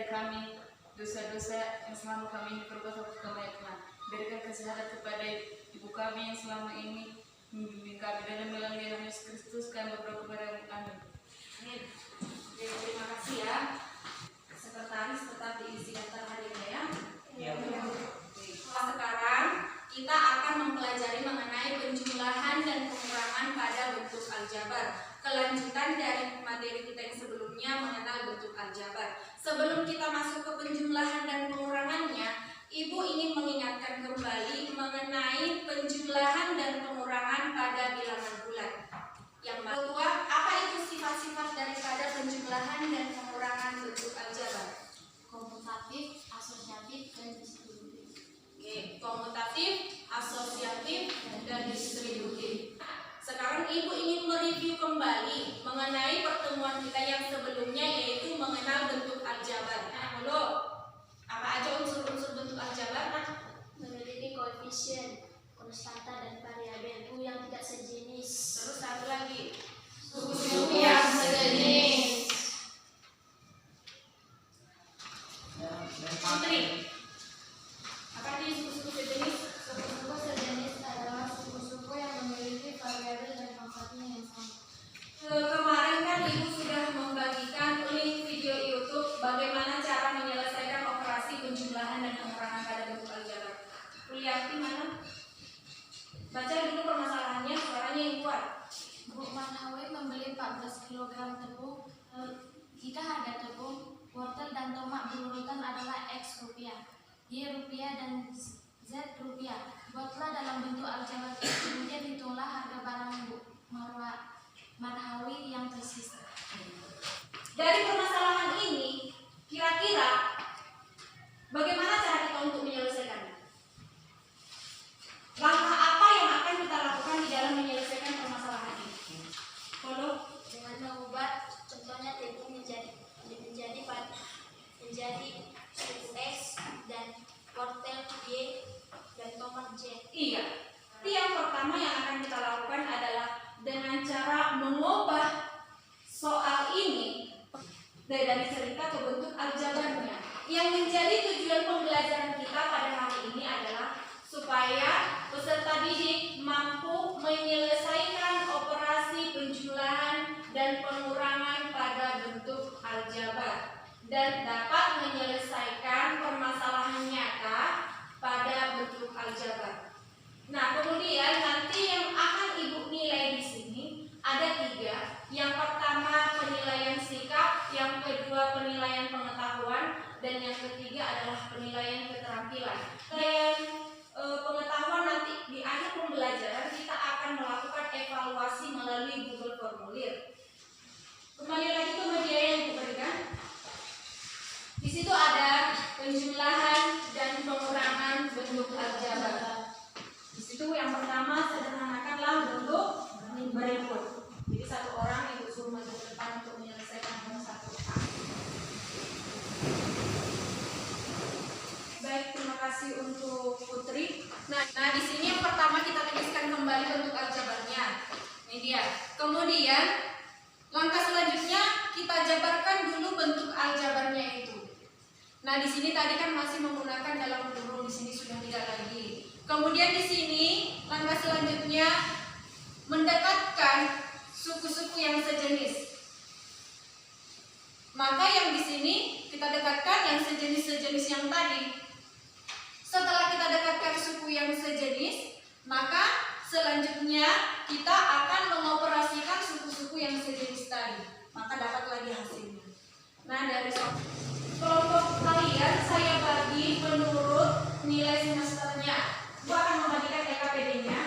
dari kami dosa-dosa yang selama kami berbuat atau kebaikan. Berikan kesehatan kepada ibu kami yang selama ini membimbing kami dalam melalui dalam Yesus Kristus. Kami berdoa kepada Amin. Amin. Jadi, terima kasih ya. Sekretaris tetap diisi daftar hadiahnya ya. Sekarang kita akan mempelajari mengenai penjumlahan dan pengurangan pada bentuk aljabar. Kelanjutan dari materi kita yang sebelumnya mengenal bentuk aljabar. Sebelum kita masuk ke penjumlahan dan pengurangannya, Ibu ingin mengingatkan kembali mengenai penjumlahan dan pengurangan pada bilangan bulan. Yang kedua, apa itu sifat-sifat daripada penjumlahan dan pengurangan bentuk aljabar? Komutatif, asosiatif, dan distributif. Oke, komutatif, asosiatif, dan distributif. Sekarang Ibu ingin mereview kembali mengenai pertemuan kita yang sebelumnya, yaitu mengenal bentuk aljabar. Nah, dulu, apa aja unsur-unsur bentuk aljabar? Memiliki koefisien, konstanta, dan variabel U yang tidak sejenis. Terus satu lagi, Suku yang sejenis. Putri, apa artinya suku-suku sejenis? Suku-suku sejenis adalah suku-suku yang memiliki variabel dan konstantanya yang sama. Kemarin kan Ibu sudah membagikan link video YouTube bagaimana cara menyelesaikan operasi penjumlahan dan pengurangan pada bentuk aljabar. Kuliah di mana? Baca dulu permasalahannya, suaranya yang kuat. Bu Manhawi membeli 14 kg tepung. Jika harga tepung, wortel dan tomat berurutan adalah X rupiah, Y rupiah, dan Z rupiah. Buatlah dalam bentuk aljabar. Kemudian hitunglah harga barang Bu Manhawi yang tersisa. Dari permasalahan ini, kira-kira bagaimana cara kita untuk menyelesaikannya? Langkah apa yang akan kita lakukan di dalam menyelesaikan permasalahan ini? Follow. Dengan mengubah contohnya tepung menjadi suku X dan wortel Y dan tomat Z. Iya. Yang pertama yang akan kita lakukan adalah dengan cara mengubah soal ini dari cerita ke bentuk aljabarnya. Yang menjadi tujuan pembelajaran kita pada hari ini adalah supaya peserta didik mampu menyelesaikan operasi penjumlahan dan pengurangan pada bentuk aljabar dan dapat menyelesaikan permasalahan nyata pada bentuk aljabar. Nah, kemudian nanti yang akan Ibu nilai di sini ada 3. Yang pertama penilaian sikap, yang kedua penilaian pengetahuan, dan yang ketiga adalah penilaian keterampilan. Dan pengetahuan nanti di akhir pembelajaran kita akan melakukan evaluasi melalui Google Formulir. Kembali lagi ke media yang Ibu berikan. Di situ ada penjumlahan dan pengurangan bentuk aljabar. Di situ yang pertama sederhanakanlah bentuk berikut. Jadi satu orang Ibu suruh maju ke depan untuk menyelesaikan nomor 1A. Baik, terima kasih untuk Putri. Nah di sini yang pertama kita tuliskan kembali bentuk aljabarnya. Ini dia. Kemudian langkah selanjutnya kita jabarkan dulu bentuk aljabarnya itu. Nah di sini tadi kan masih menggunakan dalam kurung, di sini sudah tidak lagi. Kemudian di sini langkah selanjutnya mendekatkan suku-suku yang sejenis. Maka yang di sini kita dekatkan yang sejenis-sejenis yang tadi. Setelah kita dekatkan suku yang sejenis, maka selanjutnya kita akan mengoperasikan suku-suku yang sejenis tadi. Maka dapat lagi hasilnya. Nah dari kelompok kalian saya bagi menurut nilai semesternya. Ibu akan membagikan LKPD-nya.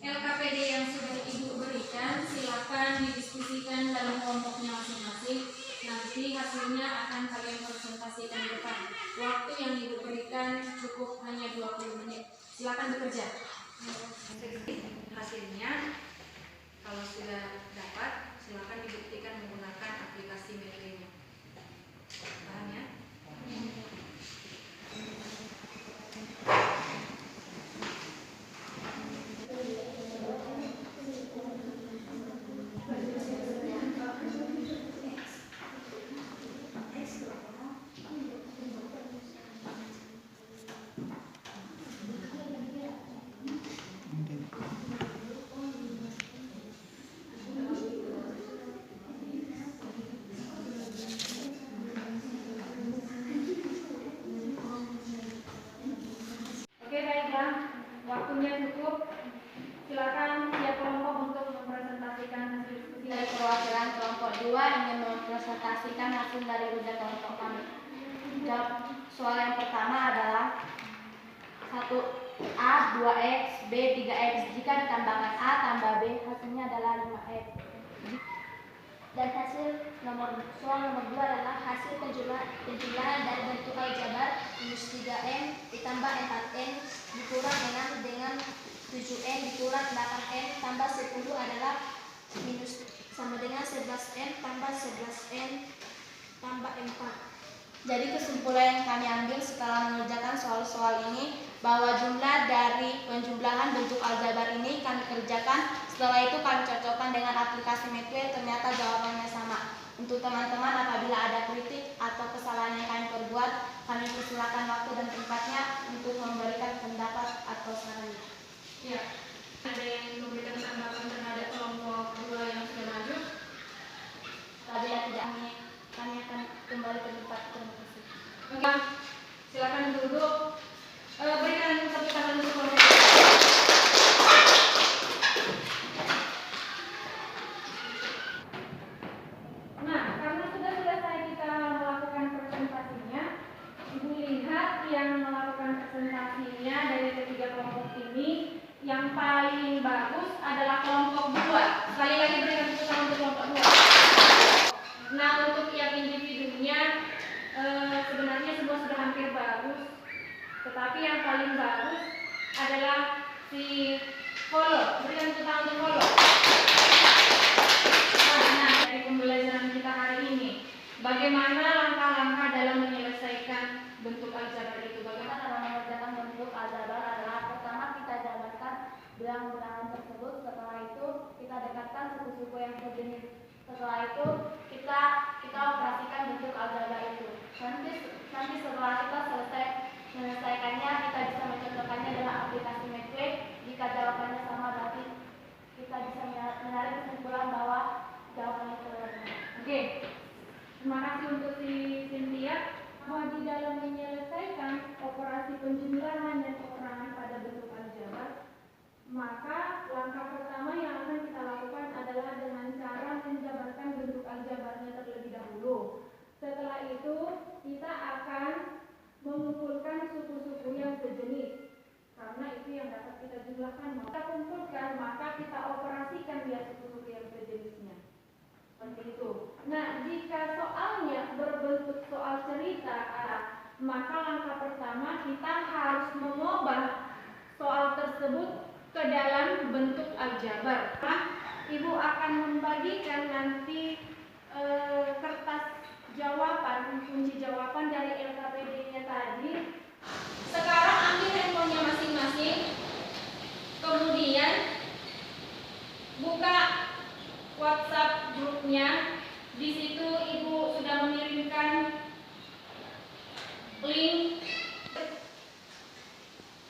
LKPD yang sudah Ibu berikan silakan didiskusikan dalam kelompoknya masing-masing. Nanti hasilnya akan kalian presentasikan di depan. Waktu yang Ibu berikan cukup hanya 20 menit. Silakan bekerja. Hasilnya kalau sudah dapat silakan dibuktikan menggunakan aplikasi Metrenya. Paham ya? mempresentasikan hasil dari ujian kelompok kami. Jawab soal yang pertama adalah 1A 2X B 3X. Jika ditambahkan A tambah B, hasilnya adalah 5X. Dan soal nomor 2 adalah hasil penjumlahan dari bentuk aljabar minus 3N ditambah 4N dikurang 6 dengan 7N dikurang 8N tambah 10 adalah minus sama dengan 11N tambah 11N tambah 4. Jadi kesimpulan yang kami ambil setelah mengerjakan soal-soal ini, bahwa jumlah dari penjumlahan bentuk aljabar ini kami kerjakan. Setelah itu kami cocokkan dengan aplikasi Medway, ternyata jawabannya sama. Untuk teman-teman apabila ada kritik atau kesalahan yang kami perbuat, kami persilakan waktu dan tempatnya untuk memberikan pendapat atau sarannya. Ya, ada yang memberikan tanggapan terhadap kelompok 2 yang sudah maju? Apabila tidak, kami akan kembali ke tempat. Terima kasih. Oke, silakan duduk. Berikan tepuk tangan untuk kelompok. Nah, karena sudah selesai kita melakukan presentasinya, Ibu lihat yang melakukan presentasinya dari ketiga kelompok ini, yang paling bagus adalah kelompok 2. Sekali lagi berikan tepuk tangan untuk kelompok 2. Nah, untuk yang individunya sebenarnya semua sudah hampir bagus, tetapi yang paling bagus adalah si Follow. Berikan tepuk tangan untuk Follow. Nah, dari pembelajaran kita hari ini, bagaimana langkah-langkah dalam menyelesaikan bentuk aljabar itu? Bagaimana cara mengerjakan bentuk aljabar adalah pertama kita jabarkan bilangan-bilangan tersebut. Setelah itu kita dekatkan suku-suku yang sejenis. Setelah itu kita operasikan bentuk aljabar itu. Nanti setelah kita menyelesaikannya, kita bisa mencocokkannya dalam aplikasi Medway. Jika jawabannya sama, berarti kita bisa menarik kesimpulan bahwa jawabannya benar. Oke, terima kasih untuk si Cynthia. Bahwa di dalam menyelesaikan operasi penjumlahan dan pengurangan pada bentuk aljabar, maka langkah pertama yang akan kita lakukan adalah dengan cara menjabarkan bentuk aljabarnya terlebih dahulu. Setelah itu kita akan mengumpulkan suku-suku yang sejenis, karena itu yang dapat kita jumlahkan. Kita kumpulkan, maka kita operasikan dia suku-suku yang sejenisnya. Seperti itu. Nah, jika soalnya berbentuk soal cerita, maka langkah pertama kita harus mengubah soal tersebut ke dalam bentuk aljabar. Ibu akan membagikan nanti kertas jawaban, kunci jawaban dari LKPD-nya tadi. Sekarang ambil handphonenya masing-masing, kemudian buka WhatsApp grupnya. Di situ Ibu sudah mengirimkan link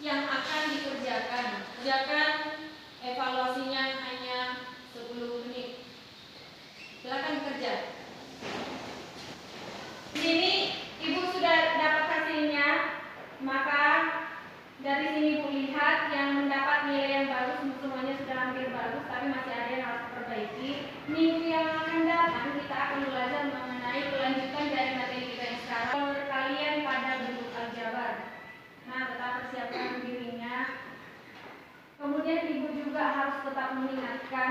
yang akan dikerjakan. Kerjakan, evaluasinya hanya 10 menit. Silakan kerja. Di sini Ibu sudah dapat hasilnya, maka dari sini Ibu lihat yang mendapat nilai yang bagus semuanya sudah hampir bagus, tapi masih ada yang harus diperbaiki. Minggu yang akan datang kita akan belajar mengenai kelanjutan dari materi kita yang sekarang. Kalian pada bentuk aljabar. Nah, tetap persiapkan dirinya. Kemudian Ibu juga harus tetap mengingatkan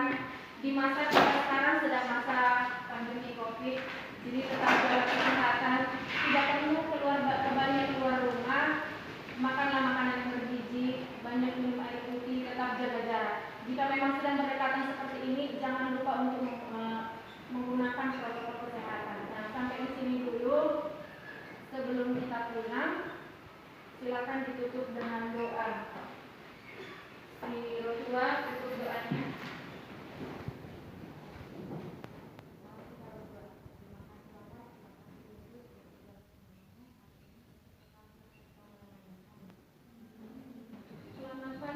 di masa kita sekarang sedang masa pandemi COVID, jadi tetap jaga kesehatan, tidak perlu banyak keluar rumah, makanlah makanan yang bergizi, banyak minum air putih, tetap jaga jarak. Jika memang sedang berdekatan seperti ini, jangan lupa untuk menggunakan protokol kesehatan. Nah, sampai di sini dulu. Sebelum kita pulang, silakan ditutup dengan doa. Si Roswa tutup doanya.